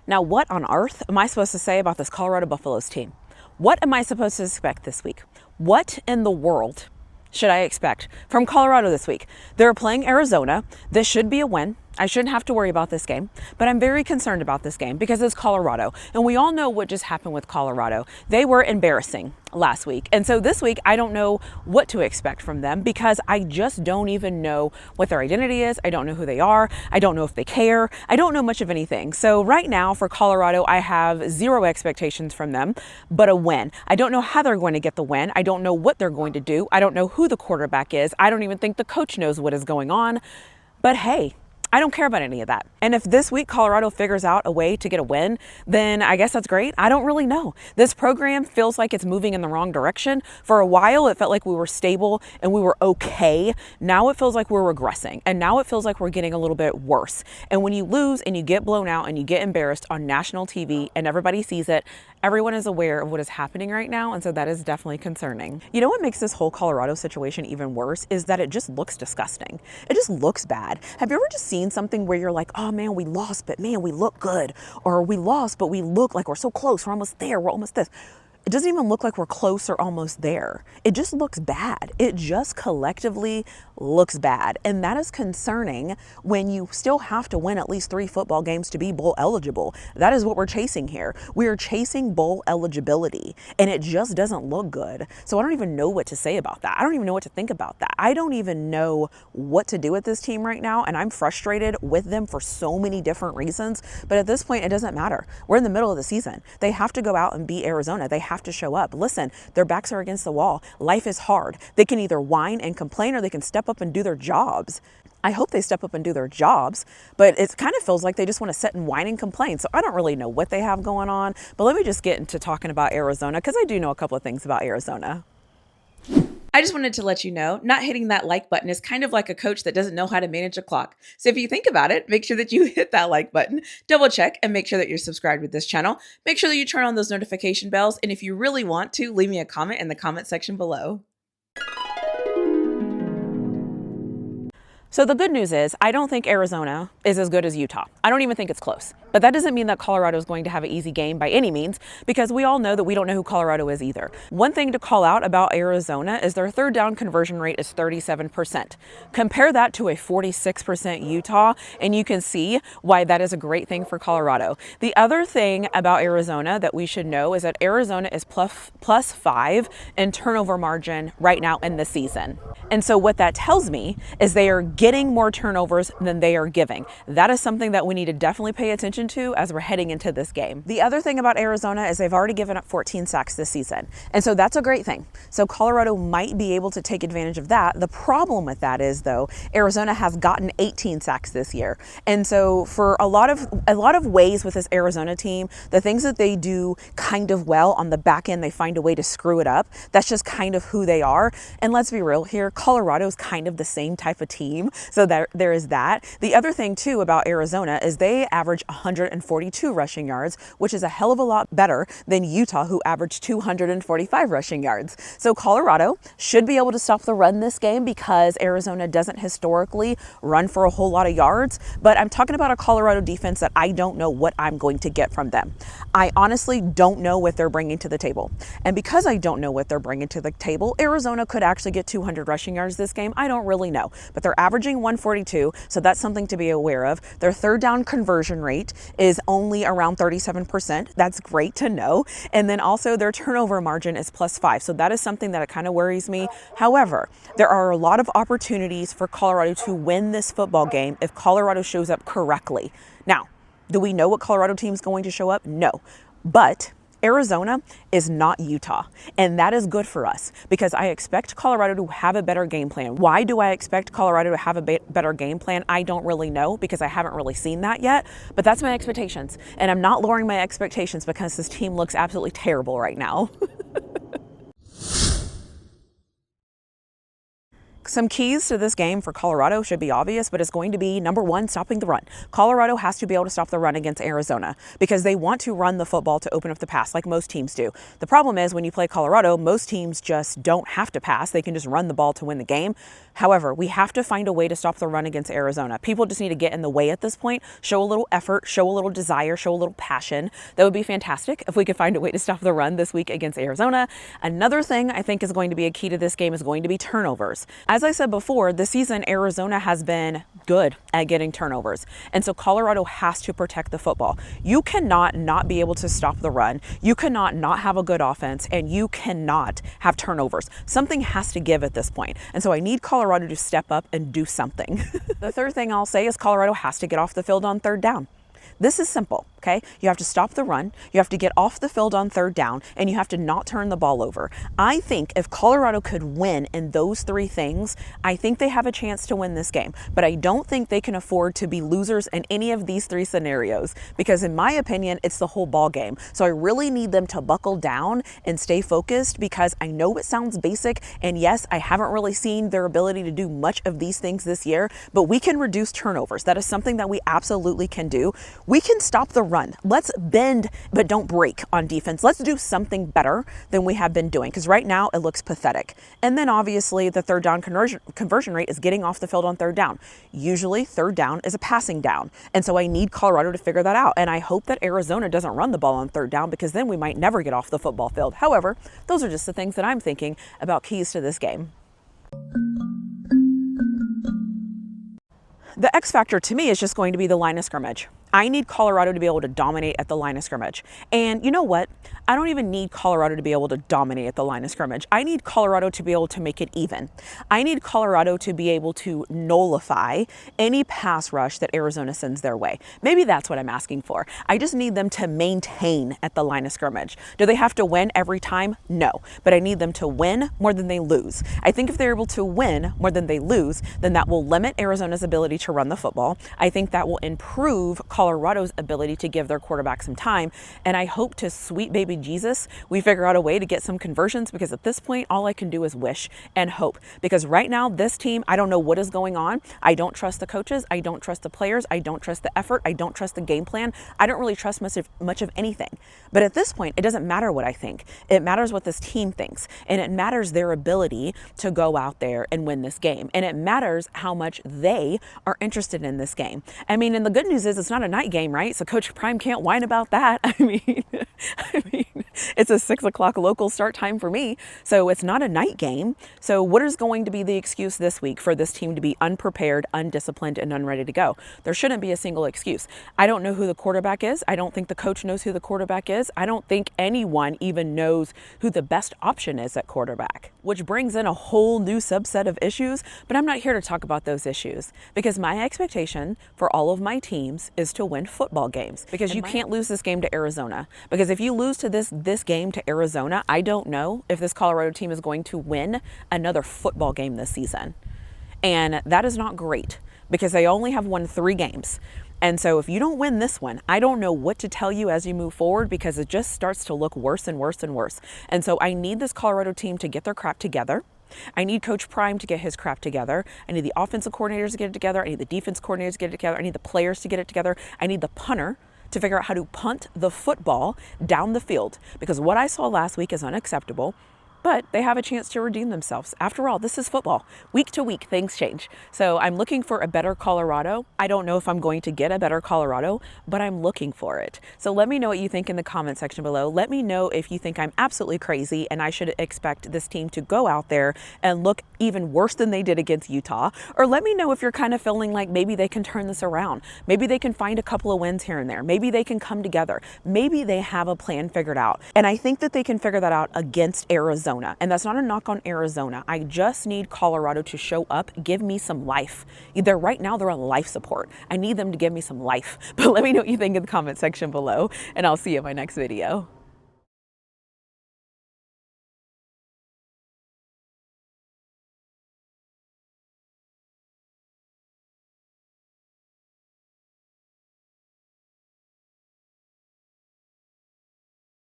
Now, what on earth am I supposed to say about this Colorado Buffaloes team? What am I supposed to expect this week? What in the world should I expect from Colorado this week? They're playing Arizona. This should be a win. I shouldn't have to worry about this game, but I'm very concerned about this game because it's Colorado. And we all know what just happened with Colorado. They were embarrassing last week. And so this week, I don't know what to expect from them because I just don't even know what their identity is. I don't know who they are. I don't know if they care. I don't know much of anything. So right now for Colorado, I have zero expectations from them, but a win. I don't know how they're going to get the win. I don't know what they're going to do. I don't know who the quarterback is. I don't even think the coach knows what is going on. But hey, I don't care about any of that. And if this week Colorado figures out a way to get a win, then I guess that's great. I don't really know. This program feels like it's moving in the wrong direction. For a while, it felt like we were stable and we were okay. Now it feels like we're regressing. And now it feels like we're getting a little bit worse. And when you lose and you get blown out and you get embarrassed on national TV and everybody sees it, everyone is aware of what is happening right now. And so that is definitely concerning. You know what makes this whole Colorado situation even worse is that it just looks disgusting. It just looks bad. Have you ever just seen something where you're like, oh man, we lost, but man, we look good. Or we lost, but we look like we're so close. We're almost there. We're almost this. It doesn't even look like we're close or almost there. It just looks bad. It just collectively looks bad. And that is concerning when you still have to win at least 3 football games to be bowl eligible. That is what we're chasing here. We are chasing bowl eligibility and it just doesn't look good. So I don't even know what to say about that. I don't even know what to think about that. I don't even know what to do with this team right now. And I'm frustrated with them for so many different reasons. But at this point, it doesn't matter. We're in the middle of the season. They have to go out and beat Arizona. They have to show up. Listen, their backs are against the wall. Life is hard. They can either whine and complain or they can step up and do their jobs. I hope they step up and do their jobs, but it kind of feels like they just want to sit and whine and complain. So I don't really know what they have going on, but let me just get into talking about Arizona because I do know a couple of things about Arizona. I just wanted to let you know, not hitting that like button is kind of like a coach that doesn't know how to manage a clock. So if you think about it, make sure that you hit that like button, double check, and make sure that you're subscribed with this channel. Make sure that you turn on those notification bells. And if you really want to, leave me a comment in the comment section below. So the good news is I don't think Arizona is as good as Utah. I don't even think it's close. But that doesn't mean that Colorado is going to have an easy game by any means, because we all know that we don't know who Colorado is either. One thing to call out about Arizona is their third down conversion rate is 37%. Compare that to a 46% Utah, and you can see why that is a great thing for Colorado. The other thing about Arizona that we should know is that Arizona is plus 5 in turnover margin right now in the season. And so what that tells me is they are getting more turnovers than they are giving. That is something that we need to definitely pay attention to as we're heading into this game. The other thing about Arizona is they've already given up 14 sacks this season. And so that's a great thing. So Colorado might be able to take advantage of that. The problem with that is though, Arizona has gotten 18 sacks this year. And so for a lot of ways with this Arizona team, the things that they do kind of well on the back end, they find a way to screw it up. That's just kind of who they are. And let's be real here, Colorado is kind of the same type of team. So there is that. The other thing too about Arizona is they average 142 rushing yards, which is a hell of a lot better than Utah, who averaged 245 rushing yards. So Colorado should be able to stop the run this game because Arizona doesn't historically run for a whole lot of yards. But I'm talking about a Colorado defense that I don't know what I'm going to get from them. I honestly don't know what they're bringing to the table. And because I don't know what they're bringing to the table, Arizona could actually get 200 rushing yards this game. I don't really know, but they're averaging 142. So that's something to be aware of. Their third down conversion rate is only around 37%. That's great to know. And then also their turnover margin is plus 5. So that is something that kind of worries me. However, there are a lot of opportunities for Colorado to win this football game if Colorado shows up correctly. Now, do we know what Colorado team is going to show up? No, but Arizona is not Utah, and that is good for us because I expect Colorado to have a better game plan. Why do I expect Colorado to have a better game plan? I don't really know because I haven't really seen that yet, but that's my expectations. And I'm not lowering my expectations because this team looks absolutely terrible right now. Some keys to this game for Colorado should be obvious, but it's going to be number one, stopping the run. Colorado has to be able to stop the run against Arizona because they want to run the football to open up the pass like most teams do. The problem is when you play Colorado, most teams just don't have to pass. They can just run the ball to win the game. However, we have to find a way to stop the run against Arizona. People just need to get in the way at this point, show a little effort, show a little desire, show a little passion. That would be fantastic if we could find a way to stop the run this week against Arizona. Another thing I think is going to be a key to this game is going to be turnovers. As I said before, this season, Arizona has been good at getting turnovers. And so Colorado has to protect the football. You cannot not be able to stop the run. You cannot not have a good offense, and you cannot have turnovers. Something has to give at this point. And so I need Colorado to step up and do something. The third thing I'll say is Colorado has to get off the field on third down. This is simple, okay? You have to stop the run, you have to get off the field on third down, and you have to not turn the ball over. I think if Colorado could win in those three things, I think they have a chance to win this game. But I don't think they can afford to be losers in any of these three scenarios because in my opinion, it's the whole ball game. So I really need them to buckle down and stay focused because I know it sounds basic, and yes, I haven't really seen their ability to do much of these things this year, but we can reduce turnovers. That is something that we absolutely can do. We can stop the run. Let's bend, but don't break on defense. Let's do something better than we have been doing because right now it looks pathetic. And then obviously the third down conversion rate is getting off the field on third down. Usually third down is a passing down. And so I need Colorado to figure that out. And I hope that Arizona doesn't run the ball on third down because then we might never get off the football field. However, those are just the things that I'm thinking about keys to this game. The X factor to me is just going to be the line of scrimmage. I need Colorado to be able to dominate at the line of scrimmage. And you know what? I don't even need Colorado to be able to dominate at the line of scrimmage. I need Colorado to be able to make it even. I need Colorado to be able to nullify any pass rush that Arizona sends their way. Maybe that's what I'm asking for. I just need them to maintain at the line of scrimmage. Do they have to win every time? No. But I need them to win more than they lose. I think if they're able to win more than they lose, then that will limit Arizona's ability to run the football. I think that will improve Colorado's ability to give their quarterback some time. And I hope to sweet baby Jesus, we figure out a way to get some conversions because at this point, all I can do is wish and hope. Because right now, this team, I don't know what is going on. I don't trust the coaches. I don't trust the players. I don't trust the effort. I don't trust the game plan. I don't really trust much of anything. But at this point, it doesn't matter what I think. It matters what this team thinks. And it matters their ability to go out there and win this game. And it matters how much they are interested in this game. I mean, and the good news is it's not a night game, right? So Coach Prime can't whine about that. I mean, it's a 6 o'clock local start time for me. So it's not a night game. So what is going to be the excuse this week for this team to be unprepared, undisciplined, and unready to go? There shouldn't be a single excuse. I don't know who the quarterback is. I don't think the coach knows who the quarterback is. I don't think anyone even knows who the best option is at quarterback, which brings in a whole new subset of issues. But I'm not here to talk about those issues because my expectation for all of my teams is to win football games because you can't lose this game to Arizona. Because if you lose to this game to Arizona, I don't know if this Colorado team is going to win another football game this season. And that is not great because they only have won 3 games. And so if you don't win this one, I don't know what to tell you as you move forward because it just starts to look worse and worse and worse. And so I need this Colorado team to get their crap together. I need Coach Prime to get his crap together. I need the offensive coordinators to get it together. I need the defense coordinators to get it together. I need the players to get it together. I need the punter to figure out how to punt the football down the field because what I saw last week is unacceptable. But they have a chance to redeem themselves. After all, this is football. Week to week, things change. So I'm looking for a better Colorado. I don't know if I'm going to get a better Colorado, but I'm looking for it. So let me know what you think in the comment section below. Let me know if you think I'm absolutely crazy and I should expect this team to go out there and look even worse than they did against Utah. Or let me know if you're kind of feeling like maybe they can turn this around. Maybe they can find a couple of wins here and there. Maybe they can come together. Maybe they have a plan figured out. And I think that they can figure that out against Arizona. And that's not a knock on Arizona. I just need Colorado to show up, give me some life. Either right now they're on life support. I need them to give me some life. But let me know what you think in the comment section below, and I'll see you in my next video.